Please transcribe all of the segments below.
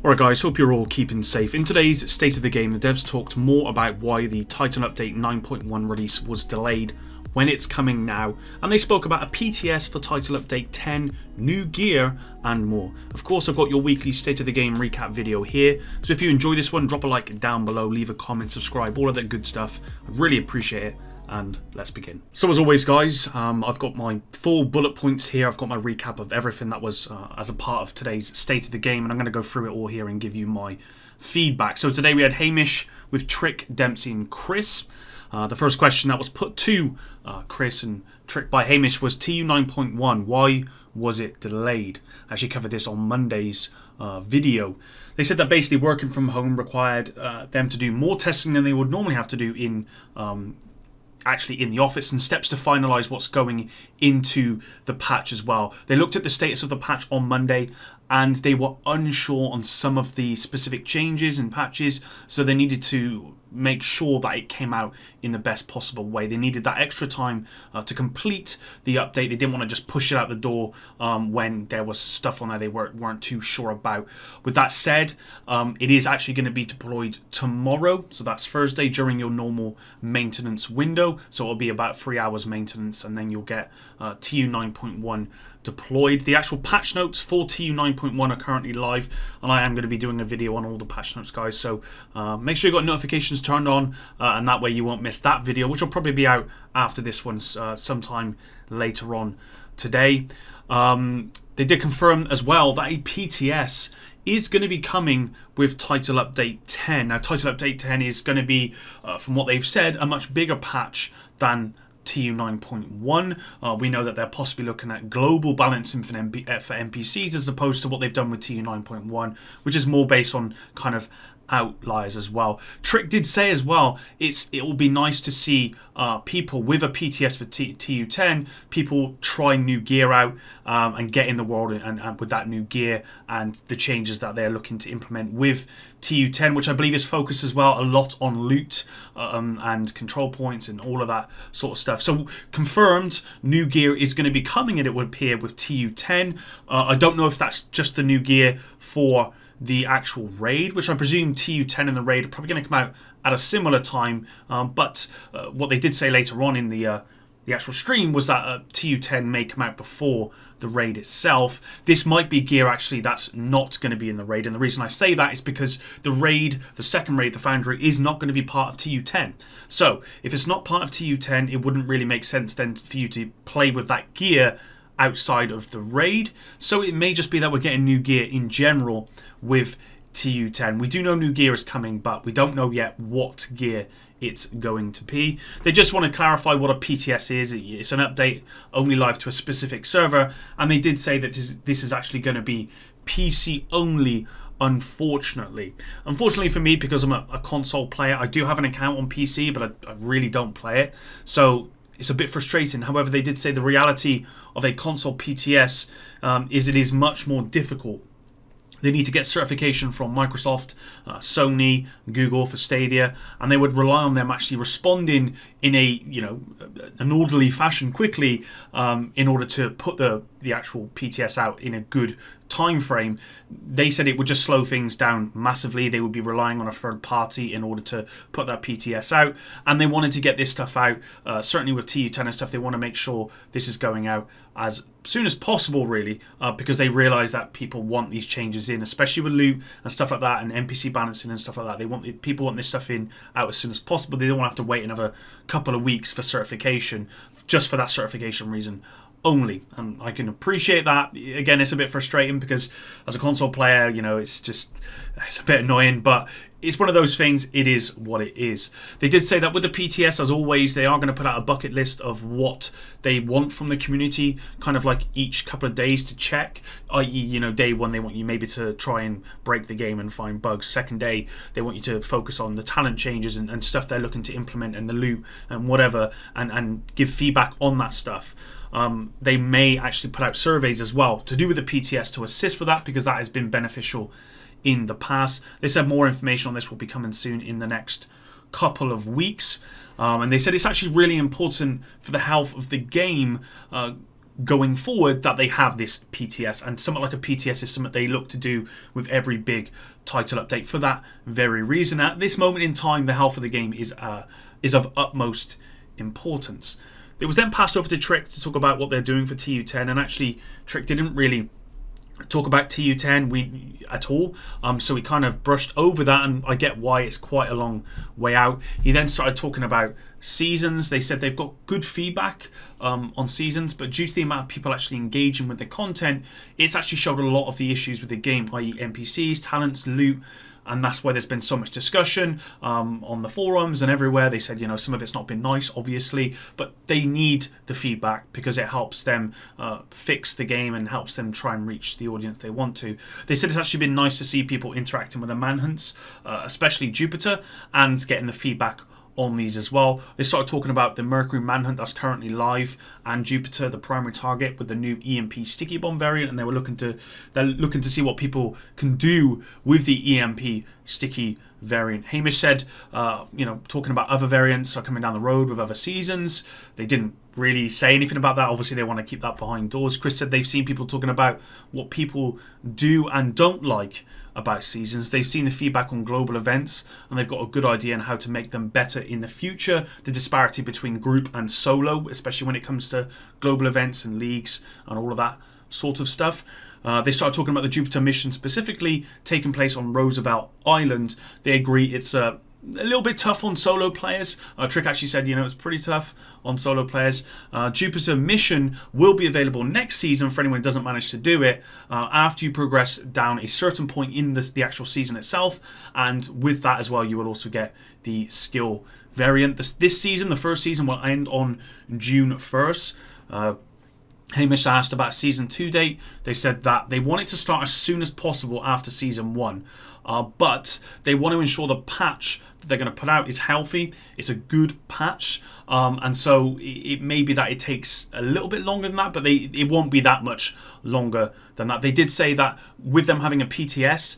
Alright guys, hope you're all keeping safe. In today's State of the Game, the devs talked more about why the Titan Update 9.1 release was delayed, when it's coming now, and they spoke about a PTS for Title Update 10, new gear, and more. Of course, I've got your weekly State of the Game recap video here, so if you enjoy this one, drop a like down below, leave a comment, subscribe, all of that good stuff. I really appreciate it. And let's begin. So as always guys, I've got my full bullet points here. I've got my recap of everything that was as a part of today's State of the Game, and I'm going to go through it all here and give you my feedback. So today we had Hamish with Trick, Dempsey and Chris. The first question that was put to Chris and Trick by Hamish was TU9.1. Why was it delayed? I actually covered this on Monday's video. They said that basically working from home required them to do more testing than they would normally have to do in actually in the office, and steps to finalize what's going into the patch as well. They looked at the status of the patch on Monday and they were unsure on some of the specific changes and patches, so they needed to make sure that it came out in the best possible way. They needed that extra time to complete the update. They didn't want to just push it out the door when there was stuff on there they weren't too sure about. With that said, it is actually going to be deployed tomorrow, so that's Thursday, during your normal maintenance window. So it'll be about 3 hours maintenance, and then you'll get TU9.1 deployed. The actual patch notes for TU9.1 are currently live, and I am going to be doing a video on all the patch notes, guys, so make sure you've got notifications turned on, and that way you won't miss that video, which will probably be out after this one's sometime later on today. They did confirm as well that a PTS is going to be coming with Title Update 10. Now, Title Update 10 is going to be, from what they've said, a much bigger patch than TU9.1. We know that they're possibly looking at global balancing for NPCs as opposed to what they've done with TU9.1, which is more based on kind of outliers as well. Trick did say as well, it will be nice to see people with a PTS for TU10, people try new gear out and get in the world and with that new gear and the changes that they're looking to implement with TU10, which I believe is focused as well a lot on loot and control points and all of that sort of stuff. So confirmed, new gear is going to be coming, and it would appear with TU10. I don't know if that's just the new gear for the actual raid, which I presume TU10 and the raid are probably going to come out at a similar time, but what they did say later on in the actual stream was that TU10 may come out before the raid itself. This might be gear actually that's not going to be in the raid, and the reason I say that is because the raid, the second raid, the Foundry, is not going to be part of TU10. So if it's not part of TU10, it wouldn't really make sense then for you to play with that gear outside of the raid. So it may just be that we're getting new gear in general with TU10. We do know new gear is coming, but we don't know yet what gear it's going to be. They just want to clarify what a PTS is. It's an update only live to a specific server, and they did say that this is actually going to be PC only. Unfortunately for me, because I'm a console player, I do have an account on PC, but I really don't play it, so it's a bit frustrating. However, they did say the reality of a console PTS is it is much more difficult. They need to get certification from Microsoft, Sony, Google for Stadia, and they would rely on them actually responding in a an orderly fashion quickly in order to put the actual PTS out in a good time frame. They said it would just slow things down massively. They would be relying on a third party in order to put that PTS out, and they wanted to get this stuff out. Certainly with TU10 and stuff, they want to make sure this is going out as soon as possible, really, because they realize that people want these changes in, especially with loot and stuff like that, and NPC balancing and stuff like that. People want this stuff in out as soon as possible. They don't want to have to wait another couple of weeks for certification, just for that certification reason only, and I can appreciate that. Again, it's a bit frustrating because as a console player, it's a bit annoying, but it's one of those things. It is what it is. They did say that with the PTS, as always, they are going to put out a bucket list of what they want from the community, kind of like each couple of days to check, i.e., day one they want you maybe to try and break the game and find bugs. Second day they want you to focus on the talent changes and stuff they're looking to implement, and the loot and whatever, and give feedback on that stuff. They may actually put out surveys as well to do with the PTS to assist with that, because that has been beneficial in the past. They said more information on this will be coming soon in the next couple of weeks, and they said it's actually really important for the health of the game going forward that they have this PTS, and something like a PTS is something they look to do with every big title update for that very reason. At this moment in time, the health of the game is of utmost importance. It was then passed over to Trick to talk about what they're doing for TU10, and actually Trick didn't really talk about TU10 at all, so he kind of brushed over that, and I get why. It's quite a long way out. He then started talking about seasons. They said they've got good feedback on seasons, but due to the amount of people actually engaging with the content, it's actually showed a lot of the issues with the game, i.e. NPCs, talents, loot, and that's why there's been so much discussion on the forums and everywhere. They said, some of it's not been nice, obviously, but they need the feedback because it helps them fix the game and helps them try and reach the audience they want to. They said it's actually been nice to see people interacting with the manhunts, especially Jupiter, and getting the feedback on these as well. They started talking about the Mercury Manhunt that's currently live, and Jupiter, the primary target, with the new EMP Sticky Bomb variant, and they're looking to see what people can do with the EMP Sticky variant. Hamish said, talking about other variants are coming down the road with other seasons. They didn't really say anything about that. Obviously, they want to keep that behind doors. Chris said they've seen people talking about what people do and don't like about seasons. They've seen the feedback on global events, and they've got a good idea on how to make them better in the future. The disparity between group and solo, especially when it comes to global events and leagues and all of that sort of stuff. They started talking about the Jupiter mission specifically taking place on Roosevelt Island. They agree it's a little bit tough on solo players. Trick actually said, it's pretty tough on solo players. Jupiter mission will be available next season for anyone who doesn't manage to do it after you progress down a certain point in the actual season itself. And with that as well, you will also get the skill variant. This season, the first season, will end on June 1st. Hamish asked about season 2 date. They said that they want it to start as soon as possible after season 1, but they want to ensure the patch that they're going to put out is healthy. It's a good patch, and so it may be that it takes a little bit longer than that, but it won't be that much longer than that. They did say that with them having a PTS,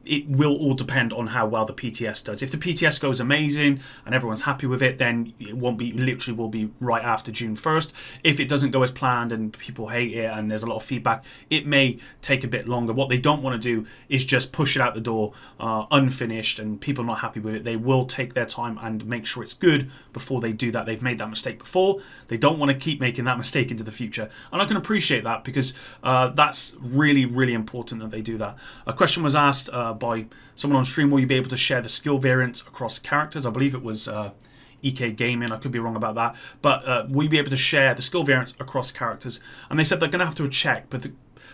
it will all depend on how well the PTS does. If the PTS goes amazing and everyone's happy with it, then it will be right after June 1st. If it doesn't go as planned and people hate it and there's a lot of feedback, it may take a bit longer. What they don't want to do is just push it out the door unfinished and people not happy with it. They will take their time and make sure it's good before they do that. They've made that mistake before. They don't want to keep making that mistake into the future. And I can appreciate that because that's really, really important that they do that. A question was asked by someone on stream, will you be able to share the skill variants across characters? I believe it was EK Gaming, I could be wrong about that, but will you be able to share the skill variants across characters? And they said they're going to have to check, but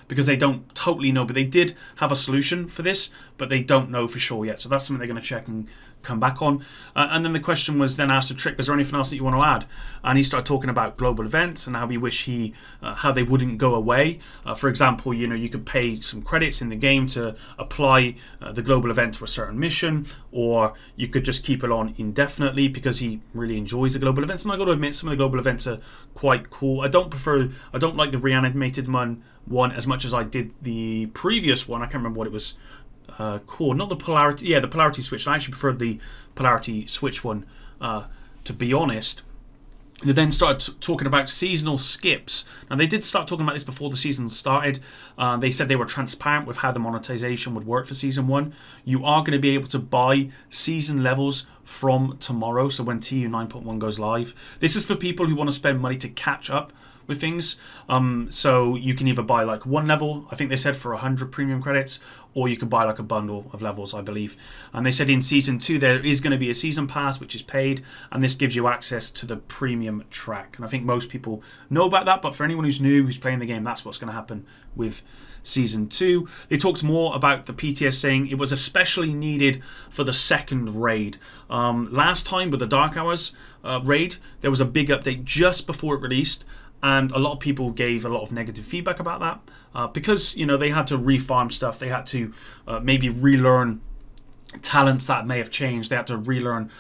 because they don't totally know, but they did have a solution for this, but they don't know for sure yet. So that's something they're going to check and come back on. And then the question was then asked to Trick, is there anything else that you want to add? And he started talking about global events and how he wish how they wouldn't go away. For example, you could pay some credits in the game to apply the global event to a certain mission, or you could just keep it on indefinitely because he really enjoys the global events. And I got to admit, some of the global events are quite cool. I don't like the reanimated one as much as I did the previous one. I can't remember what it was called. Not the polarity. Yeah, the polarity switch. I actually preferred the polarity switch one, to be honest. They then started talking about seasonal skips. Now, they did start talking about this before the season started. They said they were transparent with how the monetization would work for season 1. You are going to be able to buy season levels from tomorrow, so when TU9.1 goes live. This is for people who want to spend money to catch up with things. So you can either buy like one level, I think they said for 100 premium credits, or you could buy like a bundle of levels, I believe. And they said in season 2 there is going to be a season pass which is paid, and this gives you access to the premium track. And I think most people know about that, but for anyone who's new, who's playing the game, that's what's going to happen with season 2. They talked more about the PTS, saying it was especially needed for the second raid. Last time with the Dark Hours raid, there was a big update just before it released, and a lot of people gave a lot of negative feedback about that because they had to refarm stuff. They had to maybe relearn talents that may have changed. They had to relearn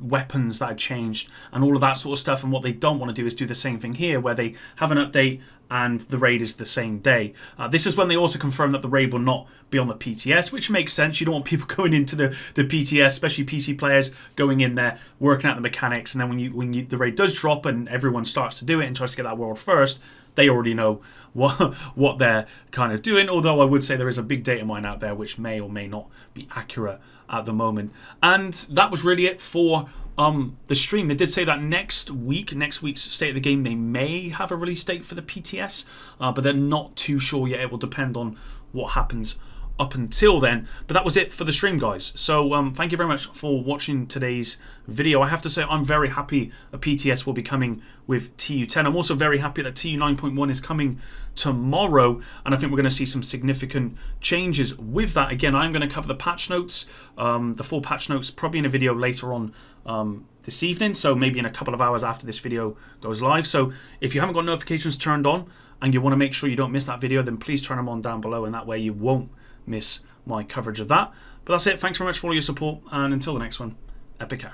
weapons that had changed and all of that sort of stuff. And what they don't want to do is do the same thing here, where they have an update and the raid is the same day. This is when they also confirm that the raid will not be on the PTS, which makes sense. You don't want people going into the PTS, especially PC players, going in there, working out the mechanics, and then when the raid does drop and everyone starts to do it and tries to get that world first, they already know what they're kind of doing, although I would say there is a big data mine out there which may or may not be accurate at the moment. And that was really it for the stream. They did say that next week's State of the Game, they may have a release date for the PTS, but they're not too sure yet. It will depend on what happens up until then. But that was it for the stream, guys. So thank you very much for watching today's video. I have to say I'm very happy a PTS will be coming with TU10. I'm also very happy that TU9.1 is coming tomorrow, and I think we're going to see some significant changes with that. Again, I'm going to cover the patch notes, the full patch notes, probably in a video later on this evening, so maybe in a couple of hours after this video goes live. So if you haven't got notifications turned on and you want to make sure you don't miss that video, then please turn them on down below, and that way you won't miss my coverage of that. But that's it. Thanks very much for all your support, and until the next one, epic out.